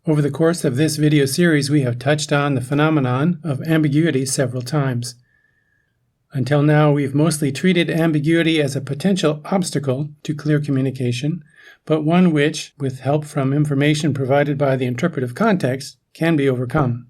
Over the course of this video series, we have touched on the phenomenon of ambiguity several times. Until now, we've mostly treated ambiguity as a potential obstacle to clear communication, but one which, with help from information provided by the interpretive context, can be overcome.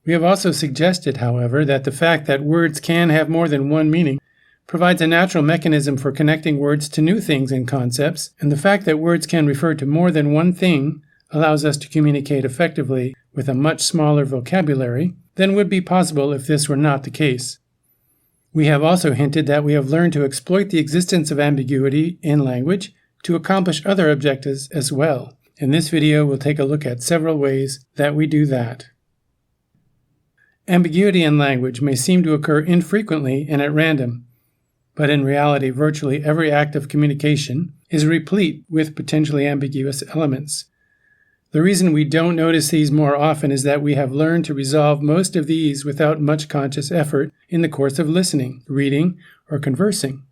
We have also suggested, however, that the fact that words can have more than one meaning provides a natural mechanism for connecting words to new things and concepts, and the fact that words can refer to more than one thing allows us to communicate effectively with a much smaller vocabulary than would be possible if this were not the case. We have also hinted that we have learned to exploit the existence of ambiguity in language to accomplish other objectives as well. In this video, we'll take a look at several ways that we do that. Ambiguity in language may seem to occur infrequently and at random, but in reality, virtually every act of communication is replete with potentially ambiguous elements. The reason we don't notice these more often is that we have learned to resolve most of these without much conscious effort in the course of listening, reading, or conversing.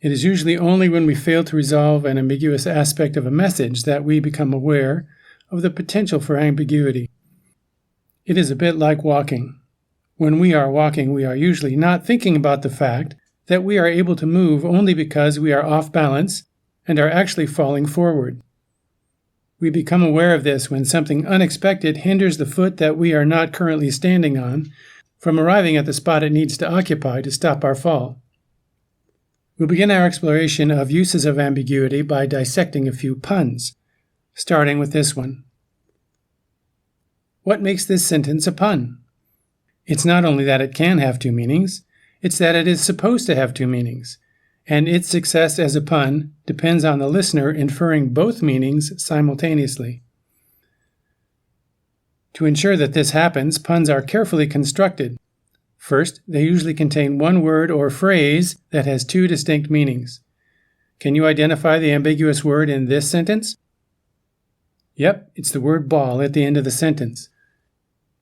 It is usually only when we fail to resolve an ambiguous aspect of a message that we become aware of the potential for ambiguity. It is a bit like walking. When we are walking, we are usually not thinking about the fact that we are able to move only because we are off balance and are actually falling forward. We become aware of this when something unexpected hinders the foot that we are not currently standing on from arriving at the spot it needs to occupy to stop our fall. We'll begin our exploration of uses of ambiguity by dissecting a few puns, starting with this one. What makes this sentence a pun? It's not only that it can have two meanings, it's that it is supposed to have two meanings, and its success as a pun depends on the listener inferring both meanings simultaneously. To ensure that this happens, puns are carefully constructed. First, they usually contain one word or phrase that has two distinct meanings. Can you identify the ambiguous word in this sentence? Yep, it's the word ball at the end of the sentence.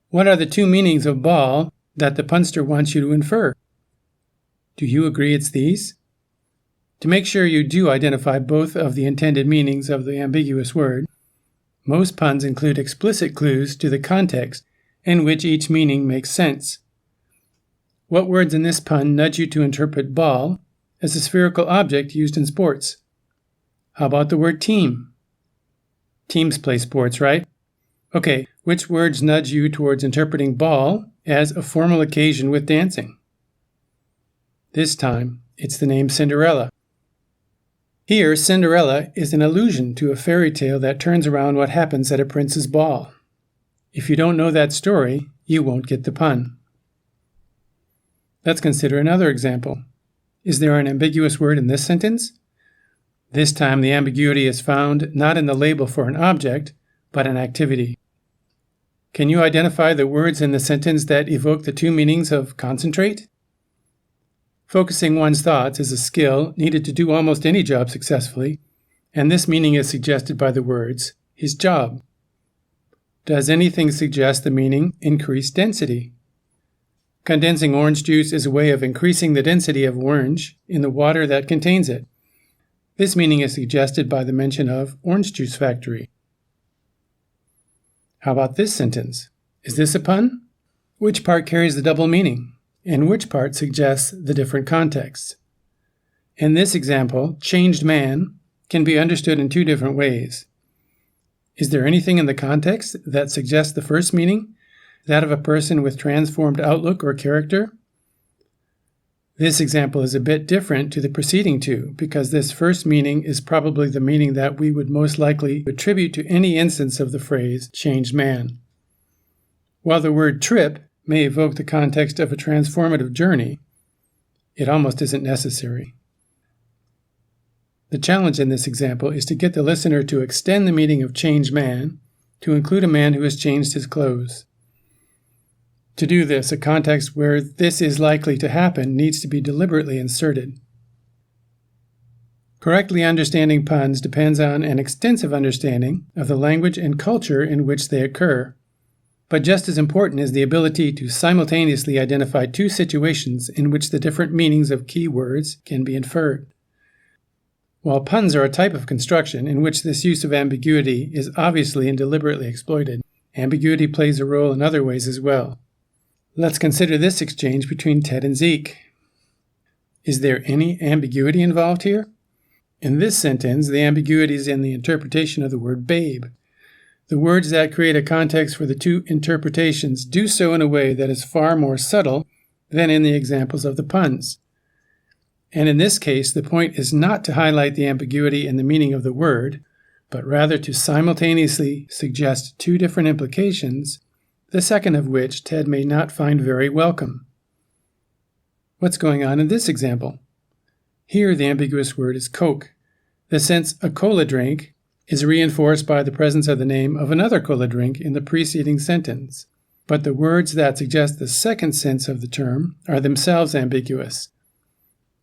What are the two meanings of ball that the punster wants you to infer? Do you agree it's these? To make sure you do identify both of the intended meanings of the ambiguous word, most puns include explicit clues to the context in which each meaning makes sense. What words in this pun nudge you to interpret ball as a spherical object used in sports? How about the word team? Teams play sports, right? Okay, which words nudge you towards interpreting ball as a formal occasion with dancing? This time, it's the name Cinderella. Here, Cinderella is an allusion to a fairy tale that turns around what happens at a prince's ball. If you don't know that story, you won't get the pun. Let's consider another example. Is there an ambiguous word in this sentence? This time, the ambiguity is found not in the label for an object, but an activity. Can you identify the words in the sentence that evoke the two meanings of concentrate? Focusing one's thoughts is a skill needed to do almost any job successfully, and this meaning is suggested by the words, his job. Does anything suggest the meaning increased density? Condensing orange juice is a way of increasing the density of orange in the water that contains it. This meaning is suggested by the mention of orange juice factory. How about this sentence? Is this a pun? Which part carries the double meaning? And which part suggests the different contexts? In this example, changed man can be understood in two different ways. Is there anything in the context that suggests the first meaning, that of a person with transformed outlook or character? This example is a bit different to the preceding two because this first meaning is probably the meaning that we would most likely attribute to any instance of the phrase changed man. While the word trip may evoke the context of a transformative journey, it almost isn't necessary. The challenge in this example is to get the listener to extend the meaning of changed man to include a man who has changed his clothes. To do this, a context where this is likely to happen needs to be deliberately inserted. Correctly understanding puns depends on an extensive understanding of the language and culture in which they occur. But just as important is the ability to simultaneously identify two situations in which the different meanings of key words can be inferred. While puns are a type of construction in which this use of ambiguity is obviously and deliberately exploited, ambiguity plays a role in other ways as well. Let's consider this exchange between Ted and Zeke. Is there any ambiguity involved here? In this sentence, the ambiguity is in the interpretation of the word babe. The words that create a context for the two interpretations do so in a way that is far more subtle than in the examples of the puns. And in this case, the point is not to highlight the ambiguity in the meaning of the word, but rather to simultaneously suggest two different implications, the second of which Ted may not find very welcome. What's going on in this example? Here, the ambiguous word is Coke. The sense a cola drink is reinforced by the presence of the name of another cola drink in the preceding sentence, but the words that suggest the second sense of the term are themselves ambiguous.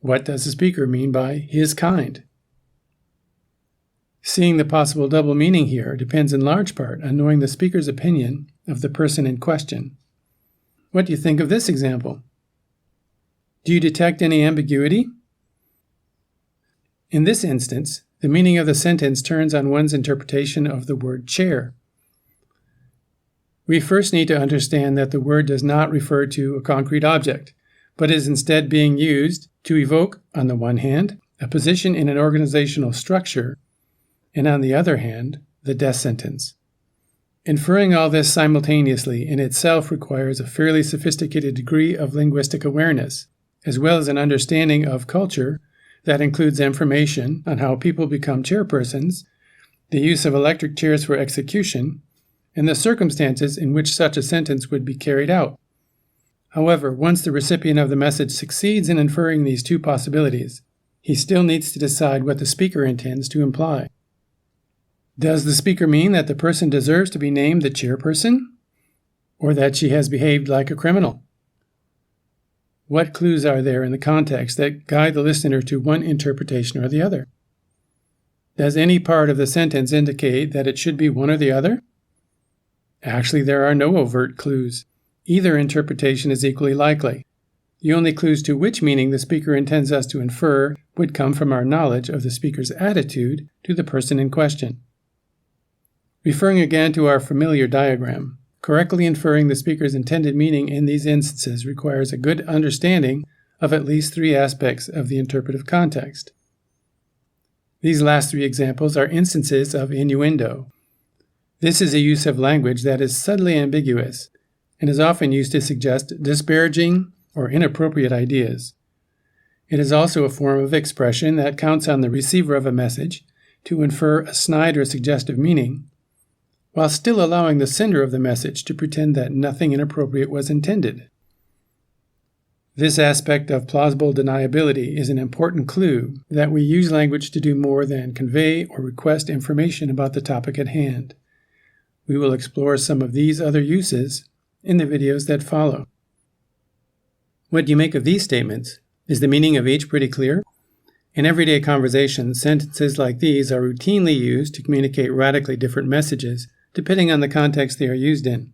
What does the speaker mean by his kind? Seeing the possible double meaning here depends in large part on knowing the speaker's opinion of the person in question. What do you think of this example? Do you detect any ambiguity? In this instance, the meaning of the sentence turns on one's interpretation of the word chair. We first need to understand that the word does not refer to a concrete object, but is instead being used to evoke, on the one hand, a position in an organizational structure, and on the other hand, the death sentence. Inferring all this simultaneously in itself requires a fairly sophisticated degree of linguistic awareness, as well as an understanding of culture that includes information on how people become chairpersons, the use of electric chairs for execution, and the circumstances in which such a sentence would be carried out. However, once the recipient of the message succeeds in inferring these two possibilities, he still needs to decide what the speaker intends to imply. Does the speaker mean that the person deserves to be named the chairperson, or that she has behaved like a criminal? What clues are there in the context that guide the listener to one interpretation or the other? Does any part of the sentence indicate that it should be one or the other? Actually, there are no overt clues. Either interpretation is equally likely. The only clues to which meaning the speaker intends us to infer would come from our knowledge of the speaker's attitude to the person in question. Referring again to our familiar diagram, correctly inferring the speaker's intended meaning in these instances requires a good understanding of at least three aspects of the interpretive context. These last three examples are instances of innuendo. This is a use of language that is subtly ambiguous and is often used to suggest disparaging or inappropriate ideas. It is also a form of expression that counts on the receiver of a message to infer a snide or suggestive meaning, while still allowing the sender of the message to pretend that nothing inappropriate was intended. This aspect of plausible deniability is an important clue that we use language to do more than convey or request information about the topic at hand. We will explore some of these other uses in the videos that follow. What do you make of these statements? Is the meaning of each pretty clear? In everyday conversation, sentences like these are routinely used to communicate radically different messages depending on the context they are used in.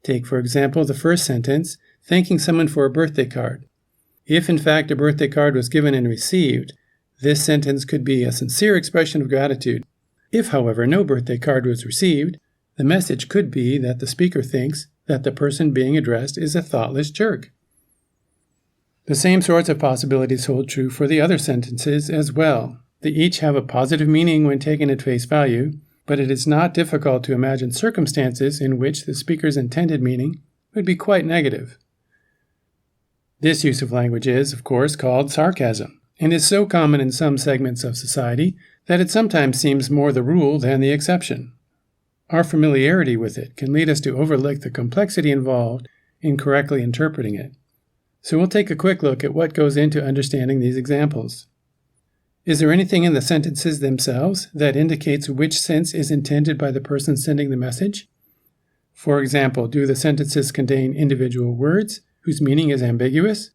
Take, for example, the first sentence, thanking someone for a birthday card. If, in fact, a birthday card was given and received, this sentence could be a sincere expression of gratitude. If, however, no birthday card was received, the message could be that the speaker thinks that the person being addressed is a thoughtless jerk. The same sorts of possibilities hold true for the other sentences as well. They each have a positive meaning when taken at face value, but it is not difficult to imagine circumstances in which the speaker's intended meaning would be quite negative. This use of language is, of course, called sarcasm, and is so common in some segments of society that it sometimes seems more the rule than the exception. Our familiarity with it can lead us to overlook the complexity involved in correctly interpreting it. So we'll take a quick look at what goes into understanding these examples. Is there anything in the sentences themselves that indicates which sense is intended by the person sending the message? For example, do the sentences contain individual words whose meaning is ambiguous?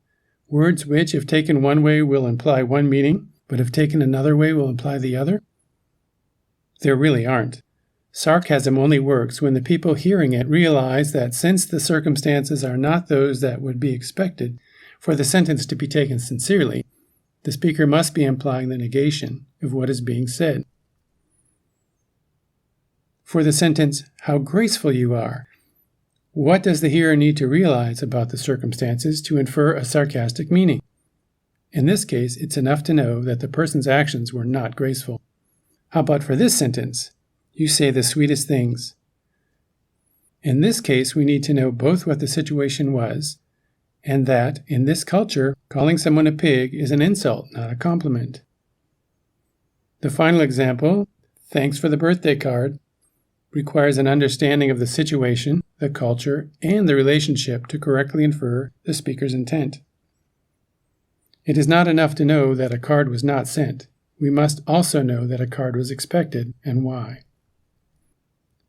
Words which, if taken one way, will imply one meaning, but if taken another way, will imply the other? There really aren't. Sarcasm only works when the people hearing it realize that since the circumstances are not those that would be expected for the sentence to be taken sincerely, the speaker must be implying the negation of what is being said. For the sentence, "How graceful you are," what does the hearer need to realize about the circumstances to infer a sarcastic meaning? In this case, it's enough to know that the person's actions were not graceful. How about for this sentence? "You say the sweetest things." In this case, we need to know both what the situation was and that, in this culture, calling someone a pig is an insult, not a compliment. The final example, "Thanks for the birthday card," requires an understanding of the situation, the culture, and the relationship to correctly infer the speaker's intent. It is not enough to know that a card was not sent. We must also know that a card was expected and why.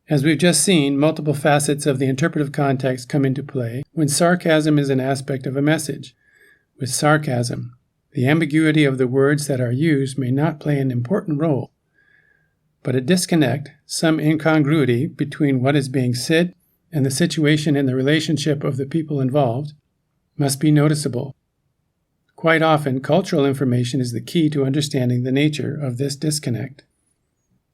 As we've just seen, multiple facets of the interpretive context come into play when sarcasm is an aspect of a message. With sarcasm, the ambiguity of the words that are used may not play an important role, but a disconnect, some incongruity between what is being said and the situation and the relationship of the people involved, must be noticeable. Quite often, cultural information is the key to understanding the nature of this disconnect.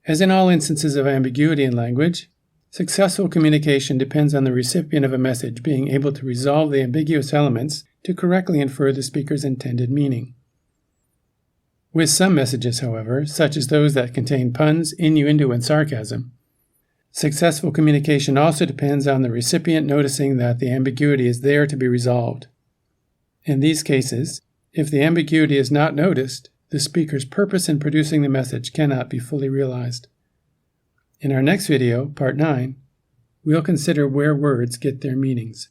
As in all instances of ambiguity in language, successful communication depends on the recipient of a message being able to resolve the ambiguous elements to correctly infer the speaker's intended meaning. With some messages, however, such as those that contain puns, innuendo, and sarcasm, successful communication also depends on the recipient noticing that the ambiguity is there to be resolved. In these cases, if the ambiguity is not noticed, the speaker's purpose in producing the message cannot be fully realized. In our next video, Part 9, we'll consider where words get their meanings.